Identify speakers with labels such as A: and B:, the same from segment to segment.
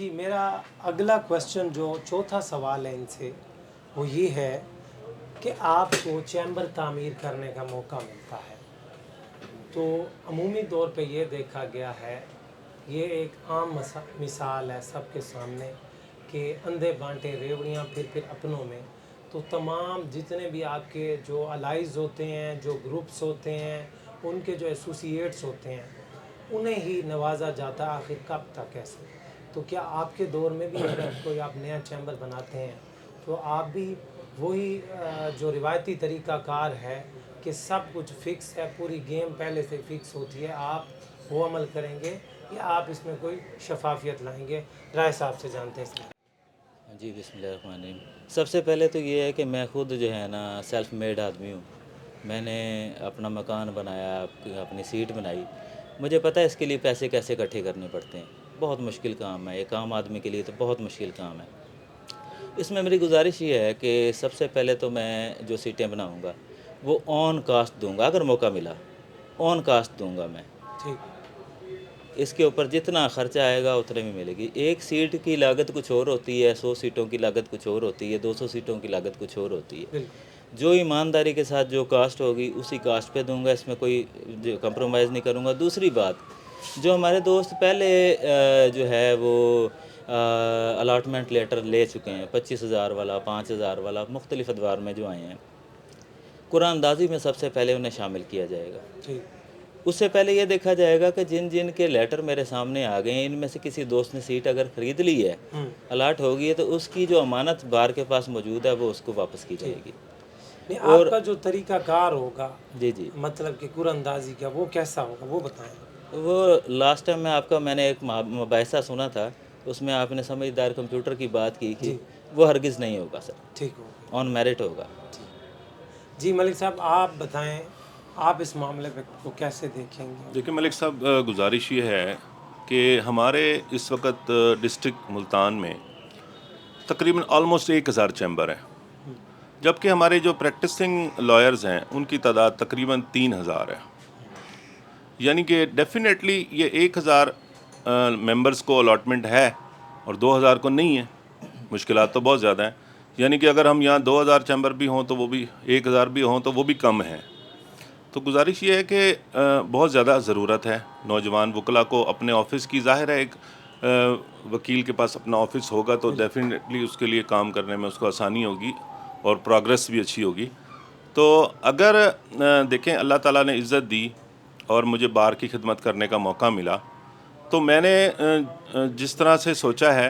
A: جی میرا اگلا کویشچن جو چوتھا سوال ہے ان سے وہ یہ ہے کہ آپ کو چیمبر تعمیر کرنے کا موقع ملتا ہے تو عمومی طور پہ یہ دیکھا گیا ہے، یہ ایک عام مثال ہے سب کے سامنے کہ اندھے بانٹے ریوڑیاں پھر اپنوں میں، تو تمام جتنے بھی آپ کے جو الائز ہوتے ہیں، جو گروپس ہوتے ہیں، ان کے جو ایسوسیٹس ہوتے ہیں انہیں ہی نوازا جاتا ہے، آخر کب تک ایسے؟ تو کیا آپ کے دور میں بھی اگر کوئی آپ نیا چیمبر بناتے ہیں تو آپ بھی وہی جو روایتی طریقہ کار ہے کہ سب کچھ فکس ہے، پوری گیم پہلے سے فکس ہوتی ہے، آپ وہ عمل کریں گے یا آپ اس میں کوئی شفافیت لائیں گے؟ رائے صاحب سے جانتے ہیں اس میں۔
B: جی بسم اللہ الرحمن الرحیم۔ سب سے پہلے تو یہ ہے کہ میں خود جو ہے نا سیلف میڈ آدمی ہوں۔ میں نے اپنا مکان بنایا، اپنی سیٹ بنائی، مجھے پتہ ہے اس کے لیے پیسے کیسے اکٹھے کرنے پڑتے ہیں۔ بہت مشکل کام ہے، ایک عام آدمی کے لیے تو بہت مشکل کام ہے۔ اس میں میری گزارش یہ ہے کہ سب سے پہلے تو میں جو سیٹیں بناؤں گا وہ آن کاسٹ دوں گا، اگر موقع ملا آن کاسٹ دوں گا میں۔
A: ٹھیک،
B: اس کے اوپر جتنا خرچہ آئے گا اتنے میں ملے گی۔ ایک سیٹ کی لاگت کچھ اور ہوتی ہے، 100 سیٹوں کی لاگت کچھ اور ہوتی ہے، 200 سیٹوں کی لاگت کچھ اور ہوتی ہے۔
A: بالکل
B: جو ایمانداری کے ساتھ جو کاسٹ ہوگی اسی کاسٹ پہ دوں گا، اس میں کوئی کمپرومائز نہیں کروں گا۔ دوسری بات، جو ہمارے دوست پہلے جو ہے وہ الاٹمنٹ لیٹر لے چکے ہیں، 25,000 والا، 5,000 والا، مختلف ادوار میں جو آئے ہیں، قرآن اندازی میں سب سے پہلے انہیں شامل کیا جائے گا۔
A: ٹھیک،
B: اس سے پہلے یہ دیکھا جائے گا کہ جن جن کے لیٹر میرے سامنے آ گئے ہیں، ان میں سے کسی دوست نے سیٹ اگر خرید لی ہے، الاٹ ہوگی ہے، تو اس کی جو امانت بار کے پاس موجود ہے وہ اس کو واپس کی جائے
A: ٹھیک۔
B: گی۔
A: نہیں،
B: اور
A: آپ کا جو طریقہ کار ہوگا
B: جی جی،
A: مطلب کہ قرآن اندازی کا وہ کیسا ہوگا وہ بتائیں۔
B: وہ لاسٹ ٹائم میں نے ایک مباحثہ سنا تھا، اس میں آپ نے سمجھدار کمپیوٹر کی بات کی کہ
A: جی،
B: وہ ہرگز نہیں ہوگا سر،
A: ٹھیک ہوگا،
B: آن میرٹ ہوگا۔
A: ٹھیک۔ جی ملک صاحب آپ بتائیں، آپ اس معاملے پہ کو کیسے دیکھیں گے؟
C: دیکھیں ملک صاحب، گزارش یہ ہے کہ ہمارے اس وقت ڈسٹرکٹ ملتان میں تقریباً آلموسٹ 1,000 چیمبر ہیں، جبکہ ہمارے جو پریکٹسنگ لائرز ہیں ان کی تعداد تقریباً 3,000 ہے۔ یعنی کہ ڈیفینیٹلی یہ 1,000 ممبرز کو الاٹمنٹ ہے اور 2,000 کو نہیں ہے۔ مشکلات تو بہت زیادہ ہیں، یعنی کہ اگر ہم یہاں 2,000 چیمبر بھی ہوں تو وہ بھی 1,000 بھی ہوں تو وہ بھی کم ہیں۔ تو گزارش یہ ہے کہ بہت زیادہ ضرورت ہے نوجوان وکلاء کو اپنے آفس کی۔ ظاہر ہے ایک وکیل کے پاس اپنا آفس ہوگا تو ڈیفینیٹلی اس کے لیے کام کرنے میں اس کو آسانی ہوگی اور پروگریس بھی اچھی ہوگی۔ تو اگر دیکھیں اللہ تعالیٰ نے عزت دی اور مجھے بار کی خدمت کرنے کا موقع ملا، تو میں نے جس طرح سے سوچا ہے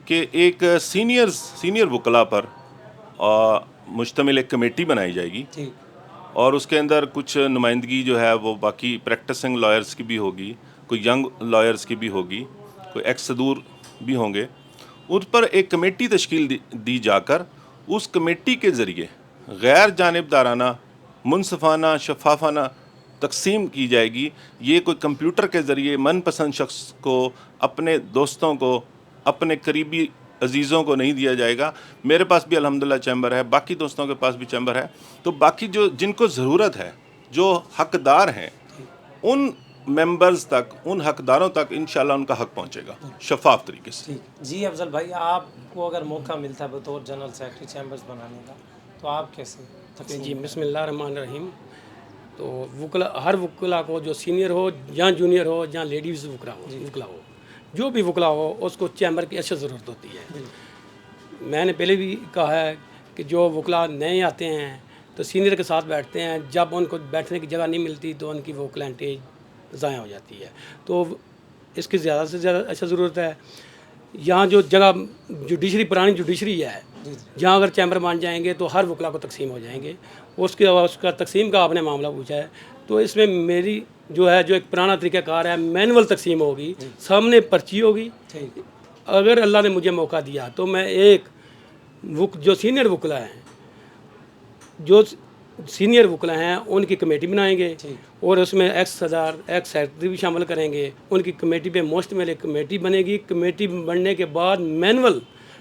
C: کہ ایک سینئر وکلاء پر مشتمل ایک کمیٹی بنائی جائے گی،
A: ٹھیک،
C: اور اس کے اندر کچھ نمائندگی جو ہے وہ باقی پریکٹسنگ لائرز کی بھی ہوگی، کوئی ینگ لائرز کی بھی ہوگی، کوئی ایکس صدور بھی ہوں گے۔ ان پر ایک کمیٹی تشکیل دی جا کر اس کمیٹی کے ذریعے غیر جانبدارانہ، منصفانہ، شفافانہ تقسیم کی جائے گی۔ یہ کوئی کمپیوٹر کے ذریعے من پسند شخص کو، اپنے دوستوں کو، اپنے قریبی عزیزوں کو نہیں دیا جائے گا۔ میرے پاس بھی الحمدللہ چیمبر ہے، باقی دوستوں کے پاس بھی چیمبر ہے، تو باقی جن کو ضرورت ہے، جو حقدار ہیں، ان ممبرز تک، ان حقداروں تک انشاءاللہ ان کا حق پہنچے گا شفاف طریقے سے۔
A: ٹھیک۔ جی افضل بھائی، آپ کو اگر موقع ملتا ہے بطور جنرل سیکرٹری چیمبرز بنانے کا تو آپ کیسے تقسیم
D: جی بسم اللہ الرحمن الرحیم۔ تو ہر وکلا کو، جو سینئر ہو یا جونیئر ہو یا لیڈیز وکلا ہو، جو بھی وکلا ہو، اس کو چیمبر کی اشد ضرورت ہوتی ہے۔ میں نے پہلے بھی کہا ہے کہ جو وکلا نئے آتے ہیں تو سینئر کے ساتھ بیٹھتے ہیں، جب ان کو بیٹھنے کی جگہ نہیں ملتی تو ان کی وہ کلینٹیج ضائع ہو جاتی ہے۔ تو اس کی زیادہ سے زیادہ اشد ضرورت ہے۔ یہاں جو جگہ پرانی جوڈیشری ہے، جہاں اگر چیمبر مان جائیں گے تو ہر وکلا کو تقسیم ہو جائیں گے۔ اس کا تقسیم کا آپ نے معاملہ پوچھا ہے، تو اس میں میری جو ایک پرانا طریقہ کار ہے، مینول تقسیم ہوگی، سامنے پرچی ہوگی۔ اگر اللہ نے مجھے موقع دیا تو میں جو سینئر وکلا ہیں ان کی کمیٹی بنائیں گے، اور اس میں ایکس صدر، ایکس سیکرٹری بھی شامل کریں گے۔ ان کی کمیٹی پہ مشتمل ایک کمیٹی بنے گی۔ کمیٹی بننے کے بعد مینول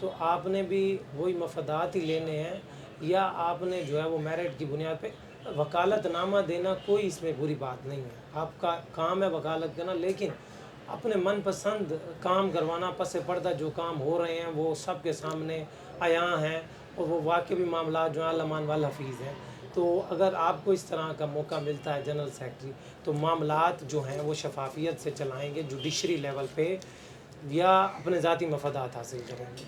A: تو آپ نے بھی وہی مفادات ہی لینے ہیں، یا آپ نے جو ہے وہ میرٹ کی بنیاد پہ وکالت نامہ دینا، کوئی اس میں بری بات نہیں ہے، آپ کا کام ہے وکالت کرنا، لیکن اپنے من پسند کام کروانا، پس پردہ جو کام ہو رہے ہیں وہ سب کے سامنے عیاں ہیں، اور وہ واقعی بھی معاملات جو ہیں اللہ مان والا حفیظ ہیں۔ تو اگر آپ کو اس طرح کا موقع ملتا ہے جنرل سیکرٹری، تو معاملات جو ہیں وہ شفافیت سے چلائیں گے جوڈیشری لیول پہ، یا اپنے ذاتی مفادات حاصل کریں گے۔